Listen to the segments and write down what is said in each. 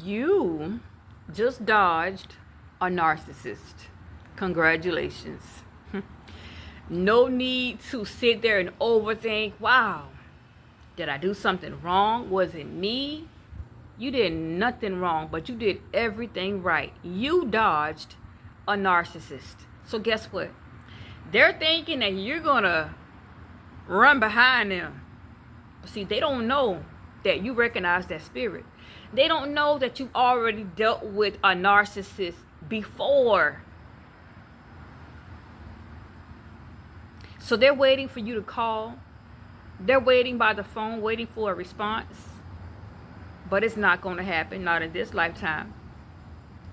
You just dodged a narcissist. Congratulations. No need to sit there and overthink. Wow, did I do something wrong? Was it me? You did nothing wrong, but you did everything right. You dodged a narcissist. So guess what? They're thinking that you're going to run behind them. See, they don't know that you recognize that spirit. They don't know that you've already dealt with a narcissist before. So they're waiting for you to call. They're waiting by the phone, waiting for a response. But it's not going to happen, not in this lifetime.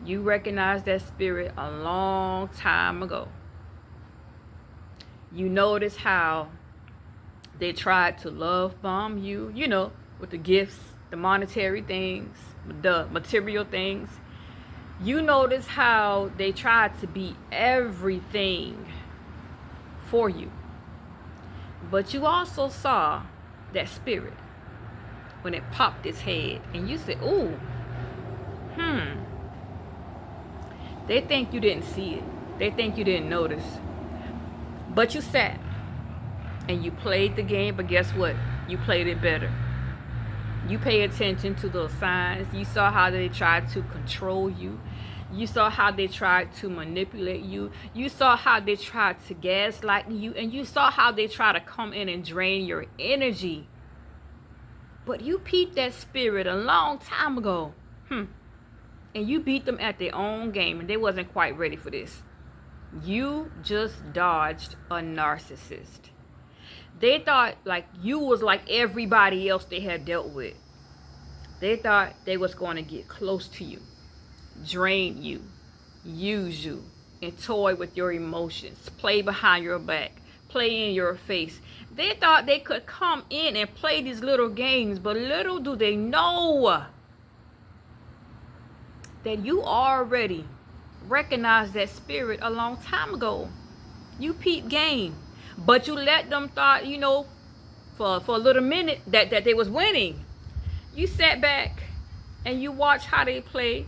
You recognized that spirit a long time ago. You notice how they tried to love bomb you, with the gifts, the monetary things, the material things. You notice how they tried to be everything for you. But you also saw that spirit when it popped its head, and you said, ooh, They think you didn't see it. They think you didn't notice. But you sat and you played the game, but guess what? You played it better. You pay attention to those signs. You saw how they tried to control you. You saw how they tried to manipulate you. You saw how they tried to gaslight you. And you saw how they try to come in and drain your energy. But you peeped that spirit a long time ago. And you beat them at their own game. And they wasn't quite ready for this. You just dodged a narcissist. They thought like you was like everybody else they had dealt with. They thought they was going to get close to you, drain you, use you, and toy with your emotions, play behind your back, play in your face. They thought they could come in and play these little games, but little do they know that you already recognized that spirit a long time ago. You peeped game, but you let them thought, for a little minute that they was winning. You sat back and you watched how they played,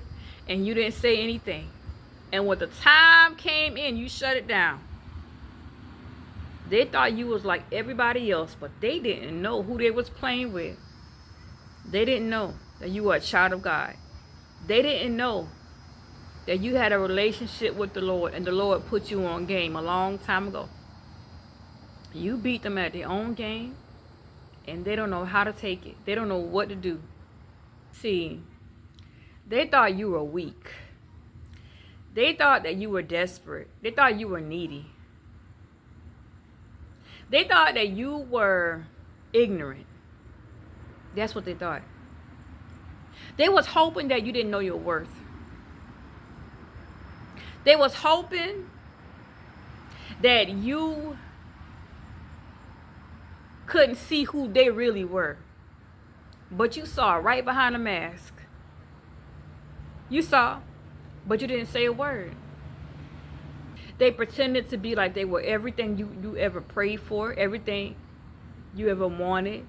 and you didn't say anything. And when the time came in, you shut it down. They thought you was like everybody else, but they didn't know who they was playing with. They didn't know that you were a child of God. They didn't know that you had a relationship with the Lord, and the Lord put you on game a long time ago. You beat them at their own game, and they don't know how to take it. They don't know what to do. See, they thought you were weak. They thought that you were desperate. They thought you were needy. They thought that you were ignorant. That's what they thought. They was hoping that you didn't know your worth. They was hoping that you couldn't see who they really were. But you saw right behind the mask. You saw, but you didn't say a word. They pretended to be like they were everything you ever prayed for, everything you ever wanted.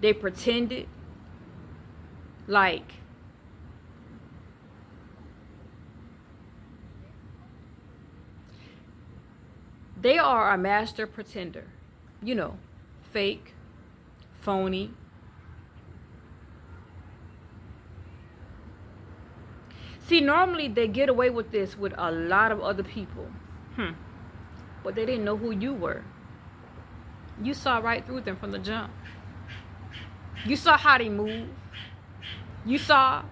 They pretended like they are a master pretender. Fake, phony. See, normally they get away with this with a lot of other people. But they didn't know who you were. You saw right through them from the jump. You saw how they moved. You saw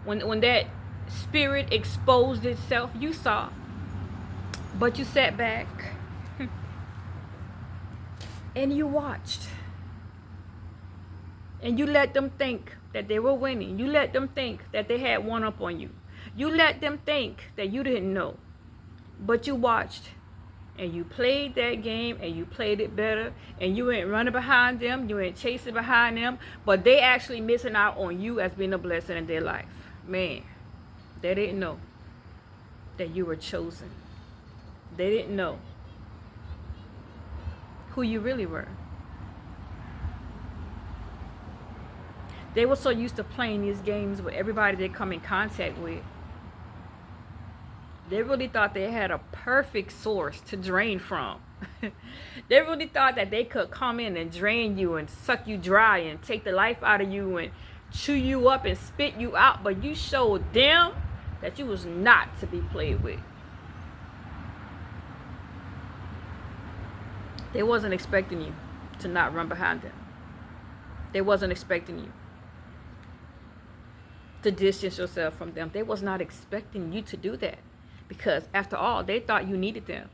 when that spirit exposed itself. You saw. But you sat back and you watched. And you let them think that they were winning. You let them think that they had one up on you. You let them think that you didn't know. But you watched. And you played that game, and you played it better. And you ain't running behind them. You ain't chasing behind them. But they actually missing out on you as being a blessing in their life. Man, they didn't know that you were chosen. They didn't know who you really were. They were so used to playing these games with everybody they come in contact with. They really thought they had a perfect source to drain from. They really thought that they could come in and drain you and suck you dry and take the life out of you and chew you up and spit you out. But you showed them that you was not to be played with. They wasn't expecting you to not run behind them. They wasn't expecting you to distance yourself from them. They was not expecting you to do that. Because after all, they thought you needed them.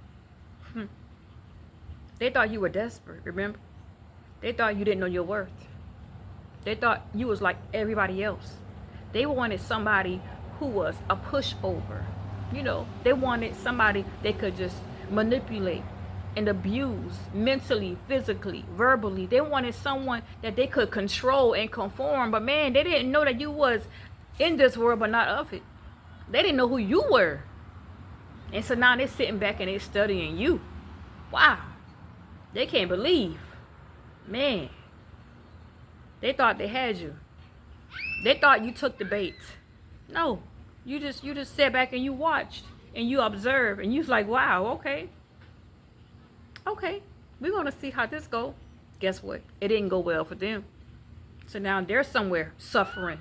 They thought you were desperate, remember? They thought you didn't know your worth. They thought you was like everybody else. They wanted somebody who was a pushover. You know, they wanted somebody they could just manipulate and abuse mentally, physically, verbally. They wanted someone that they could control and conform. But man, they didn't know that you was in this world but not of it. They didn't know who you were. And so now they're sitting back and they're studying you. Wow. They can't believe. Man. They thought they had you. They thought you took the bait. No. You just sat back and you watched and you observed and you was like, wow, okay. Okay. We're gonna see how this goes. Guess what? It didn't go well for them. So now they're somewhere suffering.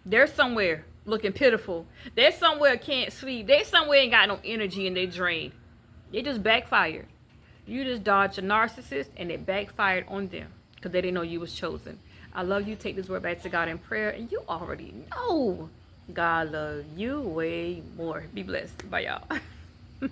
They're somewhere looking pitiful. They're somewhere can't sleep. They somewhere ain't got no energy and they drained. They just backfired. You just dodged a narcissist and it backfired on them because they didn't know you was chosen. I love you. Take this word back to God in prayer and you already know God loves you way more. Be blessed. Bye, y'all.